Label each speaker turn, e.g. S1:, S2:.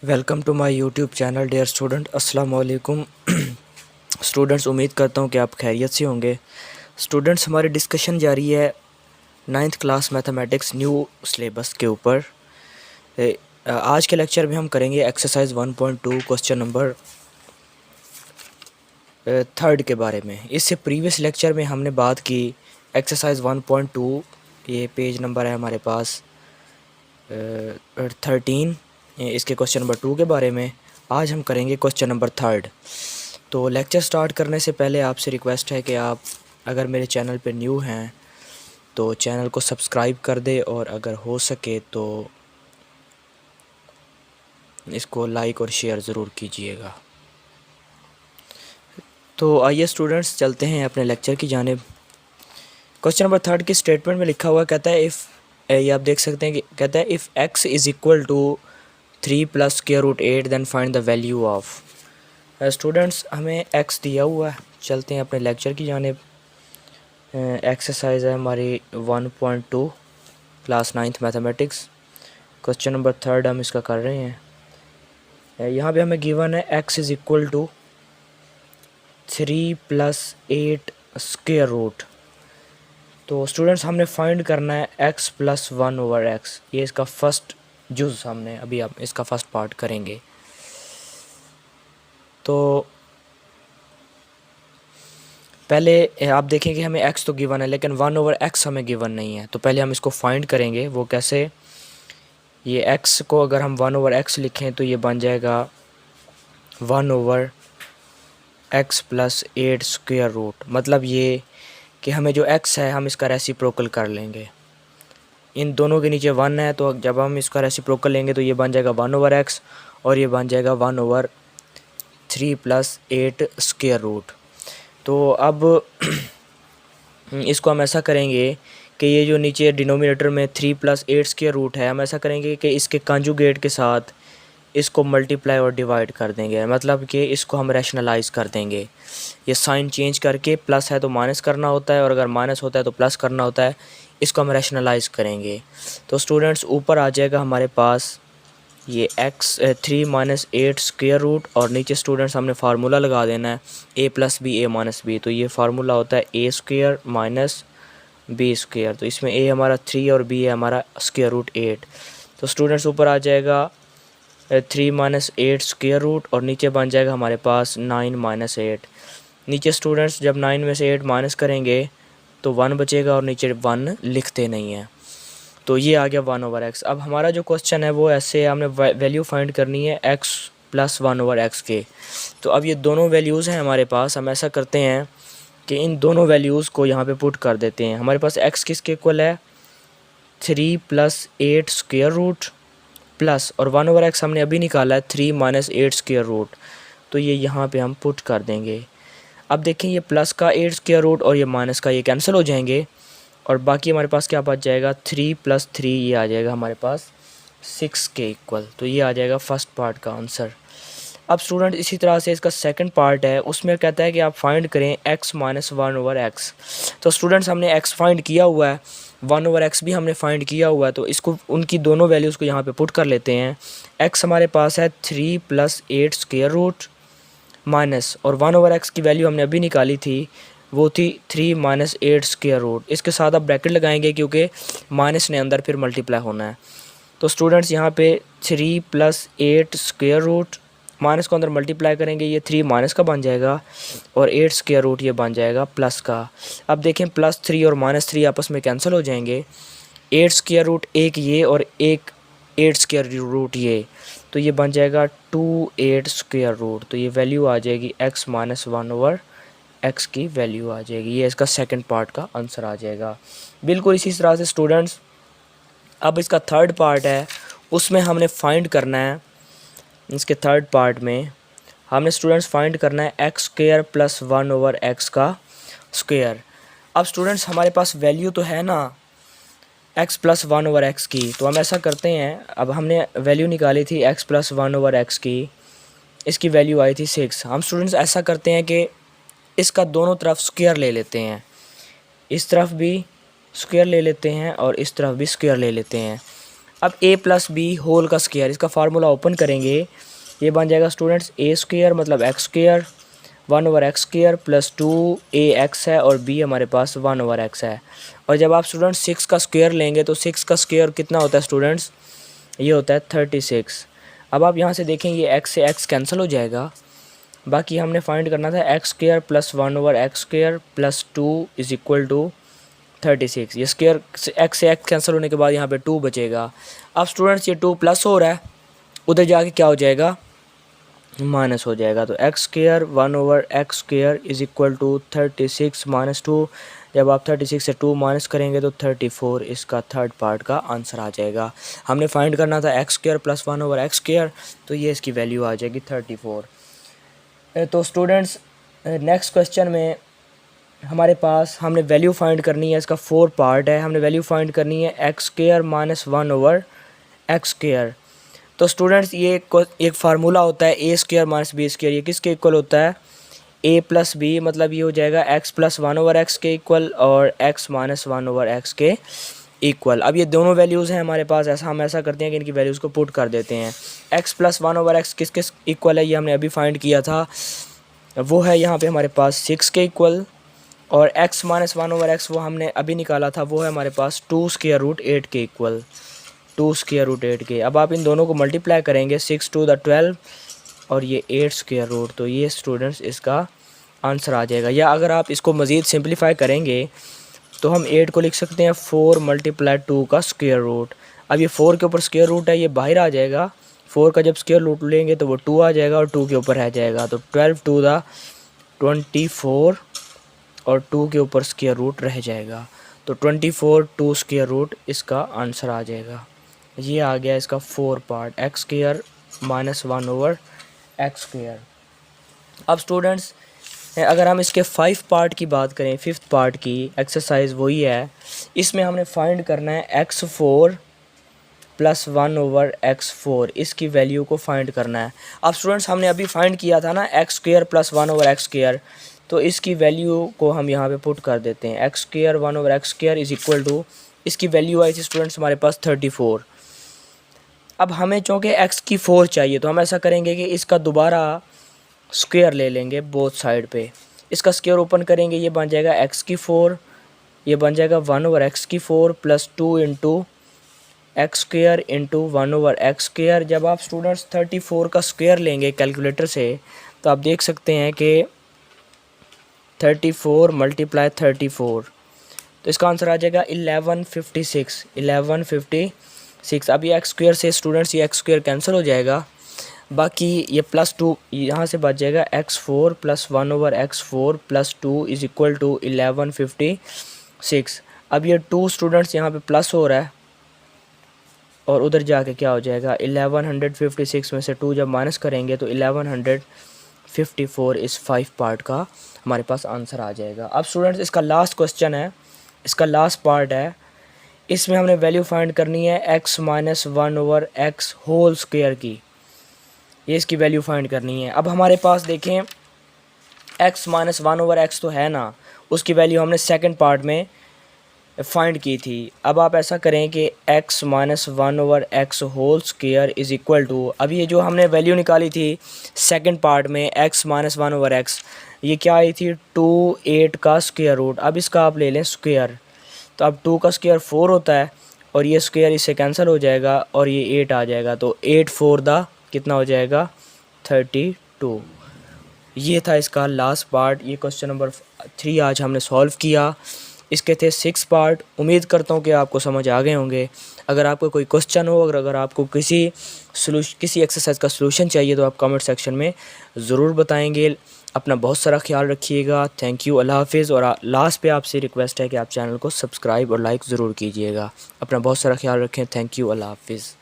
S1: Welcome to my YouTube channel dear student. अस्सलाम वालेकुम students, उम्मीद करता हूँ कि आप खैरियत से होंगे। स्टूडेंट्स, हमारी डिस्कशन जारी है 9th class mathematics new syllabus के ऊपर। आज के लेक्चर में हम करेंगे एक्सरसाइज 1.2 क्वेश्चन नंबर 3 के बारे में। इससे प्रीवियस लेक्चर में हमने बात की एक्सरसाइज 1.2, ये पेज नंबर है हमारे पास 13, इसके क्वेश्चन नंबर 2 के बारे में। आज हम करेंगे क्वेश्चन नंबर 3। तो लेक्चर स्टार्ट करने से पहले आपसे रिक्वेस्ट है कि आप अगर मेरे चैनल पे न्यू हैं तो चैनल को सब्सक्राइब कर दे, और अगर हो सके तो इसको लाइक और शेयर ज़रूर कीजिएगा। तो आइए स्टूडेंट्स, चलते हैं अपने लेक्चर की जानिब। क्वेश्चन नंबर 3 की स्टेटमेंट में लिखा हुआ कहता है ये आप देख सकते हैं कि कहता है if x is equal to 3 plus square root 8 then find the value of. Students, हमें x दिया हुआ है। चलते हैं अपने लेक्चर की जानिब। एक्सरसाइज है हमारी 1.2 class 9th mathematics, question number 3 हम इसका कर रहे हैं। यहाँ पे हमें गिवन है x is equal to 3 plus 8 square root. तो स्टूडेंट्स, हमने फाइंड करना है x प्लस 1 ओवर x। ये इसका फर्स्ट जुज़ हमने अभी आप इसका फर्स्ट पार्ट करेंगे। तो पहले आप देखें कि हमें x तो गिवन है, लेकिन 1 ओवर x हमें गिवन नहीं है। तो पहले हम इसको फाइंड करेंगे। वो कैसे? ये x को अगर हम 1 ओवर x लिखें तो ये बन जाएगा 1 over x plus 8 square root. मतलब ये कि हमें जो x है हम इसका रेसिप्रोकल कर लेंगे। इन दोनों के नीचे 1 है, तो जब हम इसका रेसिप्रोकल लेंगे तो ये बन जाएगा 1 ओवर x, और ये बन जाएगा 1 ओवर 3 प्लस 8 स्क्वायर रूट। तो अब इसको हम ऐसा करेंगे कि ये जो नीचे डिनोमिनेटर में 3 प्लस 8 स्क्वायर रूट है, हम ऐसा करेंगे कि इसके कंजुगेट के साथ इसको मल्टीप्लाई और डिवाइड कर देंगे। मतलब कि इसको हम रैशनलाइज़ कर देंगे। ये साइन चेंज करके, प्लस है तो माइनस करना होता है, और अगर माइनस होता है तो प्लस करना होता है। इसको हम रैशनलाइज़ करेंगे। तो स्टूडेंट्स, ऊपर आ जाएगा हमारे पास ये x 3 माइनस 8 स्क्वायर रूट, और नीचे स्टूडेंट्स हमने फार्मूला लगा देना है a plus B A minus B. तो ये फार्मूला होता है a square minus B square. तो इसमें a हमारा 3 और b है हमारा स्क्वायर रूट 8। तो स्टूडेंट्स, ऊपर आ जाएगा 3 माइनस 8 स्क्वायर रूट, और नीचे बन जाएगा हमारे पास 9 माइनस 8। नीचे स्टूडेंट्स जब 9 में से 8 माइनस करेंगे तो 1 बचेगा, और नीचे 1 लिखते नहीं हैं। तो ये आ गया 1 ओवर x। अब हमारा जो क्वेश्चन है वो ऐसे हमने वैल्यू फाइंड करनी है x प्लस 1 ओवर x के। तो अब ये दोनों वैल्यूज़ हैं हमारे पास। हम ऐसा करते हैं कि इन दोनों वैल्यूज़ को यहाँ पे पुट कर देते हैं। हमारे पास x किसके इक्वल है? 3 प्लस 8 स्क्वायर रूट प्लस, और 1 ओवर x हमने अभी निकाला है 3 माइनस 8 स्क्वायर रूट। तो ये यहाँ पे हम पुट कर देंगे। अब देखें, ये प्लस का 8 स्क्वायर रूट और ये माइनस का ये कैंसिल हो जाएंगे, और बाकी हमारे पास क्या बच जाएगा? 3 प्लस 3, ये आ जाएगा हमारे पास 6 के इक्वल। तो ये आ जाएगा फर्स्ट पार्ट का आंसर। अब स्टूडेंट, इसी तरह से इसका सेकंड पार्ट है, उसमें कहता है कि आप फाइंड करें x माइनस 1 ओवर x। तो स्टूडेंट्स, हमने x फाइंड किया हुआ है, 1 ओवर x भी हमने फाइंड किया हुआ है। तो इसको उनकी दोनों वैल्यूज़ को यहाँ पे पुट कर लेते हैं। x हमारे पास है 3 प्लस 8 स्क्वायर रूट माइनस, और 1 ओवर x की वैल्यू हमने अभी निकाली थी, वो थी 3 माइनस 8 स्क्वायर रूट। इसके साथ आप ब्रैकेट लगाएंगे क्योंकि माइनस ने अंदर फिर मल्टीप्लाई होना है। तो स्टूडेंट्स, यहाँ पे 3 प्लस 8 स्क्वायर रूट, माइनस को अंदर मल्टीप्लाई करेंगे, ये 3 माइनस का बन जाएगा, और 8 स्क्वायर रूट ये बन जाएगा प्लस का। अब देखें, प्लस 3 और माइनस 3 आपस में कैंसिल हो जाएंगे। 8 स्क्वायर रूट एक ये, और एक 8 स्क्वायर रूट ये, तो ये बन जाएगा 2 8 स्क्वायर रूट। तो ये वैल्यू आ जाएगी x माइनस 1 ओवर x की वैल्यू आ जाएगी। ये इसका सेकंड पार्ट का आंसर आ जाएगा। बिल्कुल इसी तरह से स्टूडेंट्स, अब इसका थर्ड पार्ट है, उसमें हमने फाइंड करना है। इसके थर्ड पार्ट में हमने स्टूडेंट्स फाइंड करना है x square plus 1 over x का स्क्वायर। अब स्टूडेंट्स, हमारे पास वैल्यू तो है ना x प्लस 1 ओवर x की। तो हम ऐसा करते हैं, अब हमने वैल्यू निकाली थी x प्लस 1 ओवर x की, इसकी वैल्यू आई थी 6। हम स्टूडेंट्स ऐसा करते हैं कि इसका दोनों तरफ स्क्वायर ले लेते हैं। इस तरफ भी स्क्वायर ले लेते हैं और इस तरफ भी स्क्वायर ले लेते हैं। अब a प्लस बी होल का स्क्वायर, इसका फार्मूला ओपन करेंगे, ये बन जाएगा स्टूडेंट्स a स्क्वायर मतलब x square 1/x square plus 2ax है और b हमारे पास 1/x है। और जब आप स्टूडेंट्स 6 का स्क्वायर लेंगे तो 6 का स्क्वायर कितना होता है स्टूडेंट्स, ये होता है 36। अब आप यहाँ से देखें ये x से x कैंसिल हो जाएगा, बाकी हमने फाइंड करना था x square plus 1/x square plus 2 is equal to 36। ये स्क्वायर x से x कैंसिल होने के बाद यहाँ पे 2 बचेगा। अब स्टूडेंट्स ये 2 प्लस हो रहा है, उधर जाके क्या हो जाएगा, माइनस हो जाएगा। तो x square 1/x square is equal to 36 minus 2। जब आप 36 से 2 माइनस करेंगे तो 34 इसका थर्ड पार्ट का आंसर आ जाएगा। हमने फाइंड करना था x square plus 1/x square, तो ये इसकी वैल्यू आ जाएगी 34। तो स्टूडेंट्स नेक्स्ट क्वेश्चन में हमारे पास हमने वैल्यू फाइंड करनी है, इसका 4 पार्ट है। हमने वैल्यू फाइंड करनी है x square minus 1/x square. तो स्टूडेंट्स ये एक फार्मूला होता है a square minus B square, ये किसके इक्वल होता है, a प्लस बी, मतलब ये हो जाएगा x प्लस 1/x के इक्वल और x माइनस 1/x के इक्वल। अब ये दोनों वैल्यूज़ हैं हमारे पास, ऐसा हम ऐसा करते हैं कि इनकी वैल्यूज़ को पुट कर देते हैं। x प्लस 1/x किसके इक्वल है, ये हमने अभी फाइंड किया था, वो है यहाँ पे हमारे पास 6 के इक्वल। और x माइनस 1/x वो हमने अभी निकाला था, वो है हमारे पास 2 स्क्वायर रूट 8 के इक्वल, 2 स्क्वायर रूट 8 के। अब आप इन दोनों को मल्टीप्लाई करेंगे 6 टू द 12 और ये 8 स्क्वायर रूट, तो ये स्टूडेंट्स इसका आंसर आ जाएगा। या अगर आप इसको मज़ीद सिंप्लीफाई करेंगे तो हम 8 को लिख सकते हैं 4 मल्टीप्लाई 2 का स्क्वायर रूट। अब ये 4 के ऊपर स्क्वायर रूट है, ये बाहर आ जाएगा, 4 का जब स्क्वायर रूट लेंगे तो वो 2 आ जाएगा और 2 के ऊपर रह जाएगा, तो 12 टू द 24 और 2 के ऊपर स्क्वायर रूट रह जाएगा, तो 24 2 स्क्वायर रूट इसका आंसर आ जाएगा। ये आ गया इसका 4 part, x square minus 1/x square. अब स्टूडेंट्स अगर हम इसके 5 पार्ट की बात करें, 5th पार्ट की एक्सरसाइज वही है, इसमें हमने फाइंड करना है x4 प्लस 1/x4, इसकी वैल्यू को फाइंड करना है। अब स्टूडेंट्स हमने अभी फाइंड किया था ना x square plus 1/x square, तो इसकी वैल्यू को हम यहाँ पे पुट कर देते हैं। x square 1/x square is equal to, इसकी वैल्यू आई थी स्टूडेंट्स हमारे पास 34। अब हमें चूँकि x की 4 चाहिए, तो हम ऐसा करेंगे कि इसका दोबारा स्क्वायर ले लेंगे बोथ साइड पे, इसका स्क्वायर ओपन करेंगे, ये बन जाएगा x की 4, ये बन जाएगा 1/x की 4 plus 2 into x square into 1/x square. जब आप स्टूडेंट्स 34 का स्क्वायर लेंगे कैलकुलेटर से, तो आप देख सकते हैं कि 34 मल्टीप्लाई 34, तो इसका आंसर आ जाएगा 1156, 1156। अब ये x स्क्वायर से स्टूडेंट्स ये x स्क्वायर कैंसिल हो जाएगा, बाकी ये प्लस 2 यहाँ से बच जाएगा, x4 plus 1/x4 plus 2 is equal to 1156। अब ये 2 स्टूडेंट्स यहाँ पे प्लस हो रहा है और उधर जाके क्या हो जाएगा, 1156 में से 2 जब माइनस करेंगे तो 1154 इस 5 पार्ट का हमारे पास आंसर आ जाएगा। अब स्टूडेंट्स इसका लास्ट क्वेश्चन है, इसका लास्ट पार्ट है, इसमें हमने वैल्यू फाइंड करनी है x minus 1/x whole square की, ये इसकी वैल्यू फाइंड करनी है। अब हमारे पास देखें x माइनस 1/x तो है ना, उसकी वैल्यू हमने सेकंड पार्ट में फाइंड की थी। अब आप ऐसा करें कि x minus 1/x whole square is equal to, अब ये जो हमने वैल्यू निकाली थी सेकंड पार्ट में x माइनस 1/x, ये क्या आई थी 2 8 का स्क्वायर रूट। अब इसका आप ले लें स्क्वायर, तो अब 2 का स्क्वायर 4 होता है और ये स्क्वायर इससे कैंसिल हो जाएगा और ये 8 आ जाएगा, तो 8 4 दा कितना हो जाएगा 32। ये था इसका लास्ट पार्ट, ये क्वेश्चन नंबर 3 आज हमने सॉल्व किया। इसके थे 6 पार्ट। उम्मीद करता हूँ कि आपको समझ आ गए होंगे। अगर आपको कोई क्वेश्चन हो, अगर आपको किसी एक्सरसाइज का सलूशन चाहिए तो आप कमेंट सेक्शन में ज़रूर बताएंगे। अपना बहुत सारा ख्याल रखिएगा। थैंक यू, अल्लाह हाफिज़। और लास्ट पे आपसे रिक्वेस्ट है कि आप चैनल को सब्सक्राइब और लाइक ज़रूर कीजिएगा। अपना बहुत सारा ख्याल रखें। थैंक यू, अल्लाह हाफिज़।